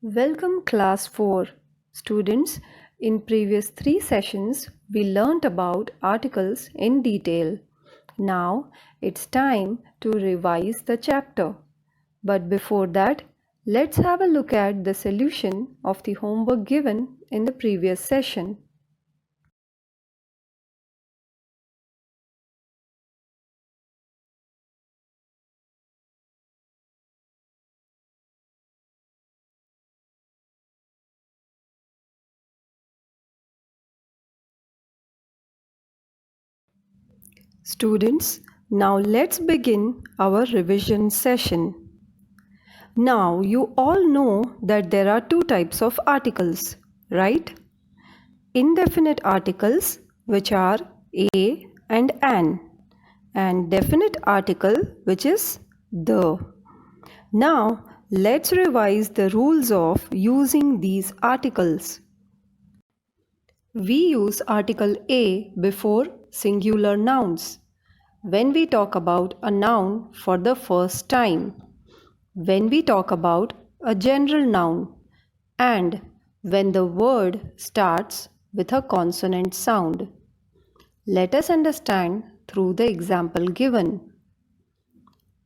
Welcome class 4. Students, in previous 3 sessions we learnt about articles in detail. Now it's time to revise the chapter. But before that, let's have a look at the solution of the homework given in the previous session. Students, now let's begin our revision session. Now you all know that there are two types of articles, right? Indefinite articles, which are a and an, and definite article, which is the. Now let's revise the rules of using these articles. We use article a before singular nouns when we talk about a noun for the first time, when we talk about a general noun, and when the word starts with a consonant sound. Let us understand through the example given.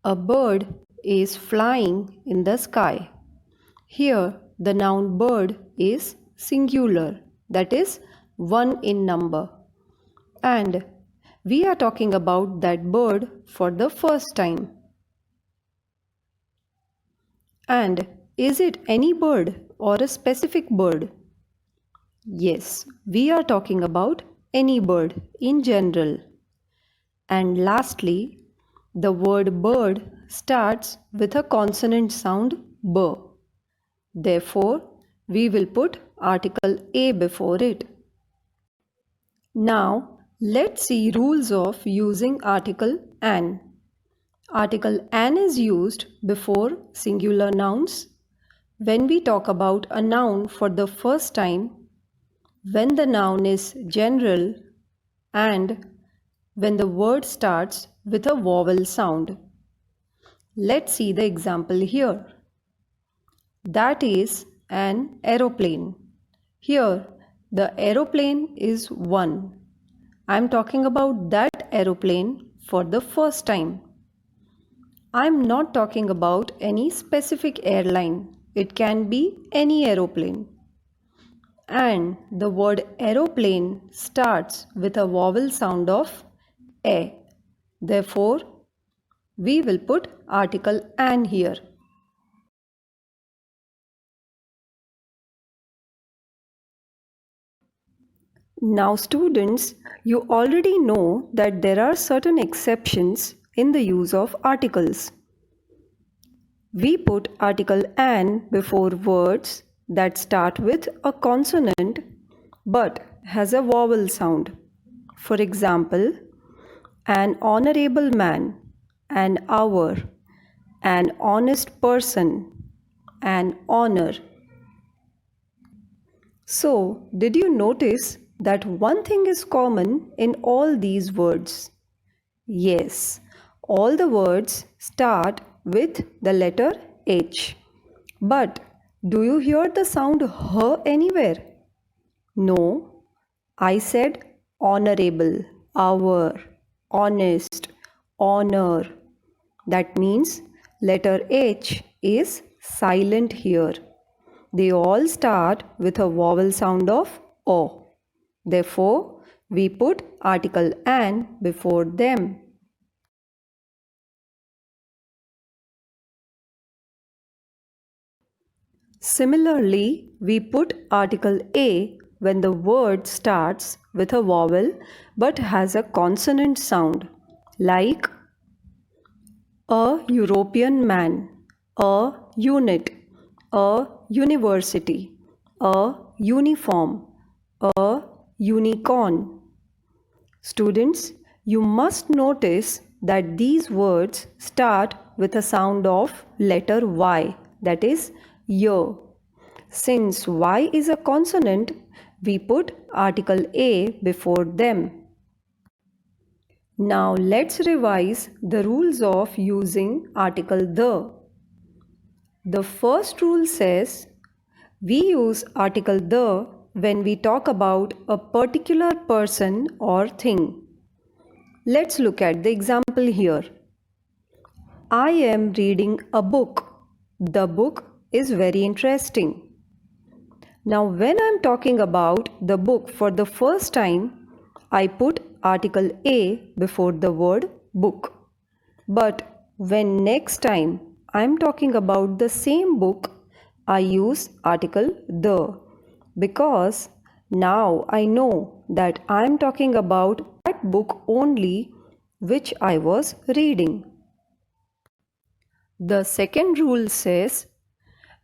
A bird is flying in the sky. Here, the noun bird is singular, that is, one in number. And we are talking about that bird for the first time. And is it any bird or a specific bird? Yes, we are talking about any bird in general. And lastly, the word bird starts with a consonant sound b. Therefore, we will put article a before it. Now, let's see rules of using article an. Article an is used before singular nouns when we talk about a noun for the first time, when the noun is general, and when the word starts with a vowel sound. Let's see the example here. That is an aeroplane. Here, the aeroplane is one. I'm talking about that aeroplane for the first time. I'm not talking about any specific airline. It can be any aeroplane. And the word aeroplane starts with a vowel sound of a. Therefore, we will put article an here. Now students, you already know that there are certain exceptions in the use of articles. We put article an before words that start with a consonant but has a vowel sound. For example, an honorable man, an hour, an honest person, an honor. So, did you notice that one thing is common in all these words? Yes, all the words start with the letter H. But do you hear the sound H anywhere? No, I said honorable, hour, honest, honor. That means letter H is silent here. They all start with a vowel sound of O. Therefore, we put article an before them. Similarly, we put article a when the word starts with a vowel but has a consonant sound, like a European man, a unit, a university, a uniform, a unicorn. Students, you must notice that these words start with a sound of letter Y, that is Y. Since Y is a consonant, we put article A before them. Now let's revise the rules of using article the. The first rule says We use article the when we talk about a particular person or thing. Let's look at the example here. I am reading a book. The book is very interesting. Now, when I'm talking about the book for the first time, I put article A before the word book. But when next time I'm talking about the same book, I use article the because now I know that I'm talking about that book only which I was reading. The second rule says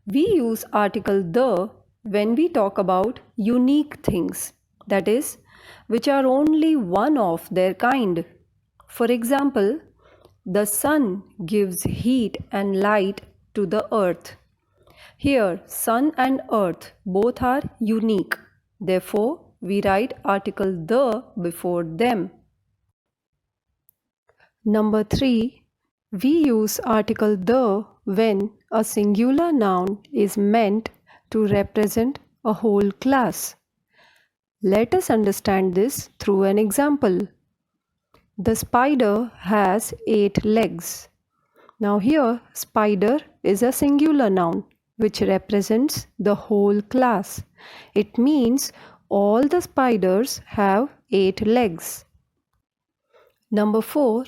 we use article the when we talk about unique things, that is, which are only one of their kind. For example, the sun gives heat and light to the earth. Here, sun and earth both are unique. Therefore, we write article the before them. Number 3. We use article the when a singular noun is meant to represent a whole class. Let us understand this through an example. The spider has 8 legs. Now here, spider is a singular noun which represents the whole class. It means all the spiders have 8 legs. Number 4.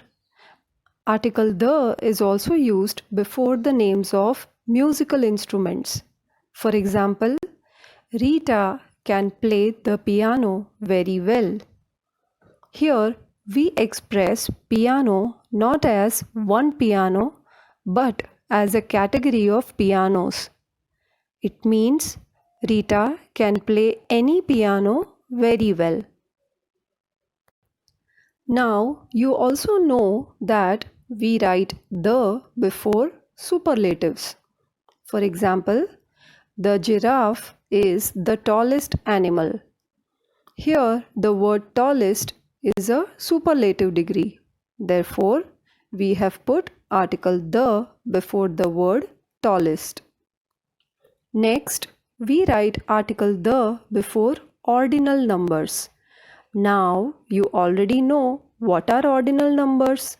Article the is also used before the names of musical instruments. For example, Rita can play the piano very well. Here we express piano not as one piano but as a category of pianos. It means Rita can play any piano very well. Now you also know that we write the before superlatives. For example, the giraffe is the tallest animal. Here the word tallest is a superlative degree. Therefore, we have put article the before the word tallest. Next, we write article the before ordinal numbers. Now, you already know what are ordinal numbers.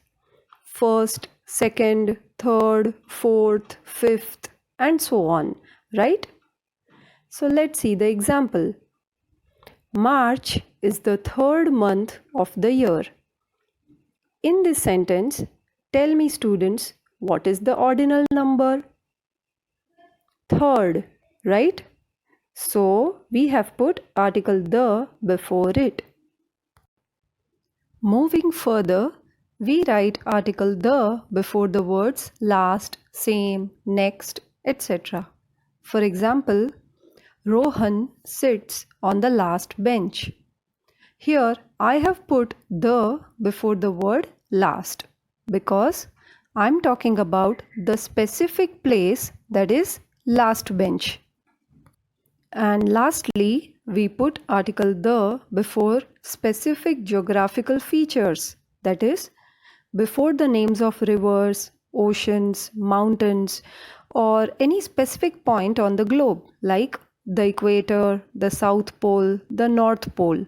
First, second, third, fourth, fifth, and so on, right? So let's see the example. March is the third month of the year. In this sentence, tell me students, what is the ordinal number? Third, right? So we have put article the before it. Moving further, we write article the before the words last, same, next, etc. For example, Rohan sits on the last bench. Here I have put the before the word last because I'm talking about the specific place, that is last bench. And lastly, we put article the before specific geographical features, that is before the names of rivers, oceans, mountains, or any specific point on the globe like the equator, the South Pole, the North Pole.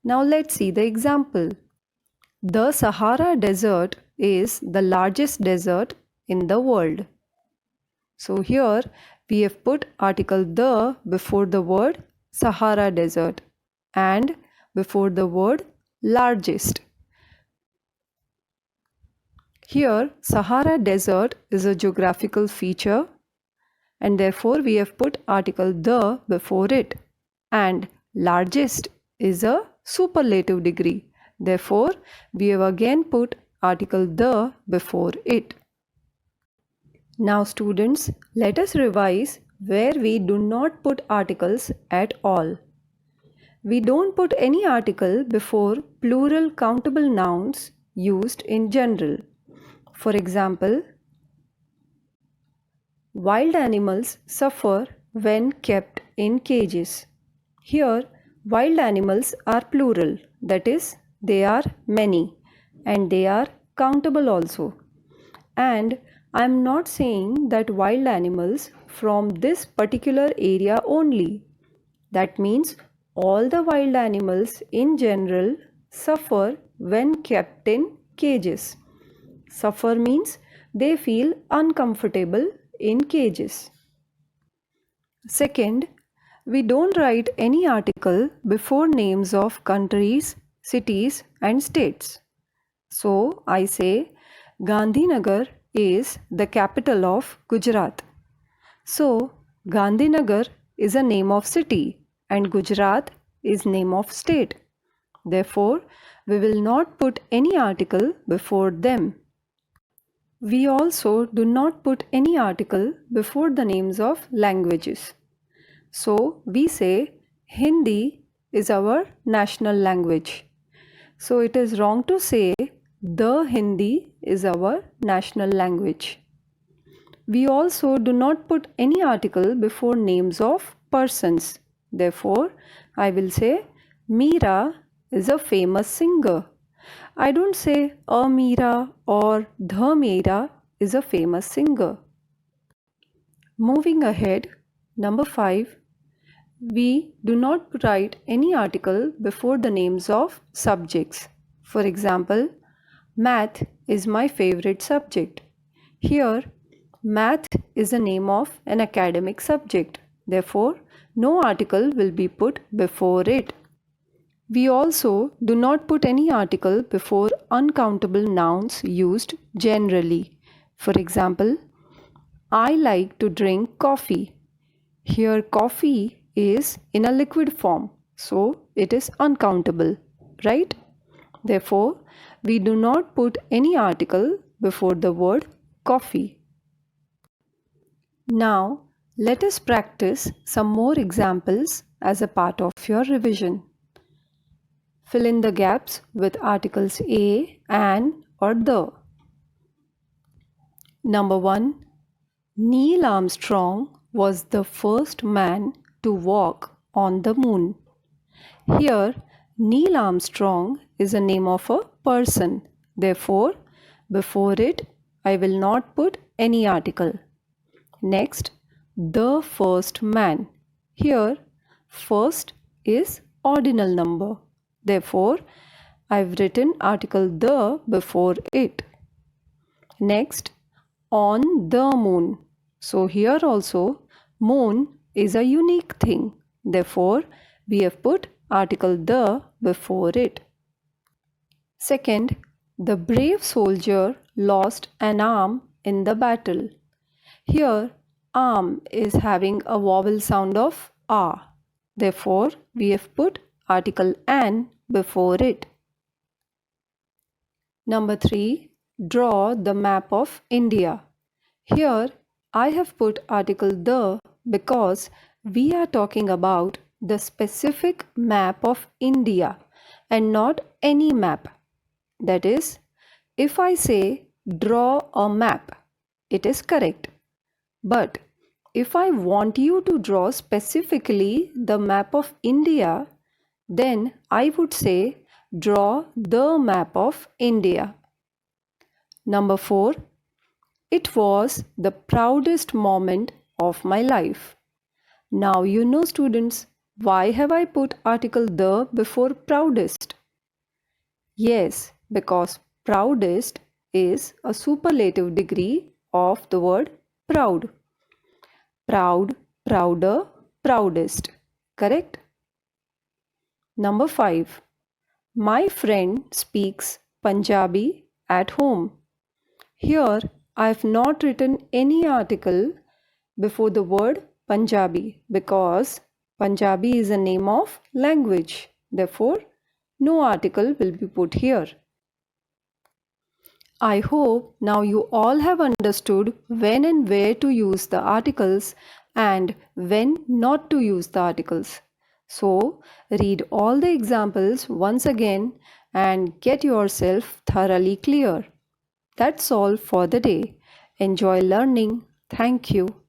Now let's see the example. The Sahara Desert is the largest desert in the world. So here we have put article the before the word Sahara Desert and before the word largest. Here Sahara Desert is a geographical feature and therefore we have put article the before it, and largest is a superlative degree. Therefore, we have again put article the before it. Now students, let us revise where we do not put articles at all. We don't put any article before plural countable nouns used in general. For example, wild animals suffer when kept in cages. Here, wild animals are plural, that is, they are many and they are countable also. And I am not saying that wild animals from this particular area only. That means all the wild animals in general suffer when kept in cages. Suffer means they feel uncomfortable in cages. Second, we don't write any article before names of countries, cities and states. So I say Gandhinagar is the capital of Gujarat. So Gandhinagar is a name of city and Gujarat is name of state. Therefore, we will not put any article before them. We also do not put any article before the names of languages. So we say Hindi is our national language. So it is wrong to say the Hindi is our national language. We also do not put any article before names of persons. Therefore, I will say Meera is a famous singer. I don't say a Meera or the Meera is a famous singer. Moving ahead, number 5. We do not write any article before the names of subjects. For example, math is my favorite subject. Here, math is the name of an academic subject. Therefore, no article will be put before it. We also do not put any article before uncountable nouns used generally. For example, I like to drink coffee. Here, coffee is in a liquid form, so it is uncountable, right? Therefore, we do not put any article before the word coffee. Now, let us practice some more examples as a part of your revision. Fill in the gaps with articles a, an or the. Number 1. Neil Armstrong was the first man to walk on the moon. Here, Neil Armstrong is a name of a person. Therefore, before it, I will not put any article. Next, the first man. Here, first is ordinal number. Therefore, I've written article the before it. Next, on the moon. So here also, moon is a unique thing. Therefore, we have put article the before it. Second, the brave soldier lost an arm in the battle. Here, arm is having a vowel sound of a. Therefore, we have put article an before it. Number 3. Draw the map of India. Here, I have put article the because we are talking about the specific map of India and not any map. That is, if I say draw a map, it is correct. But if I want you to draw specifically the map of India, then I would say draw the map of India. Number 4. It was the proudest moment of my life. Now you know, students, why have I put article the before proudest? Yes, because proudest is a superlative degree of the word proud. Proud, prouder, proudest. Correct? Number 5. My friend speaks Punjabi at home. Here, I have not written any article before the word Punjabi because Punjabi is a name of language. Therefore, no article will be put here. I hope now you all have understood when and where to use the articles and when not to use the articles. So, read all the examples once again and get yourself thoroughly clear. That's all for the day. Enjoy learning. Thank you.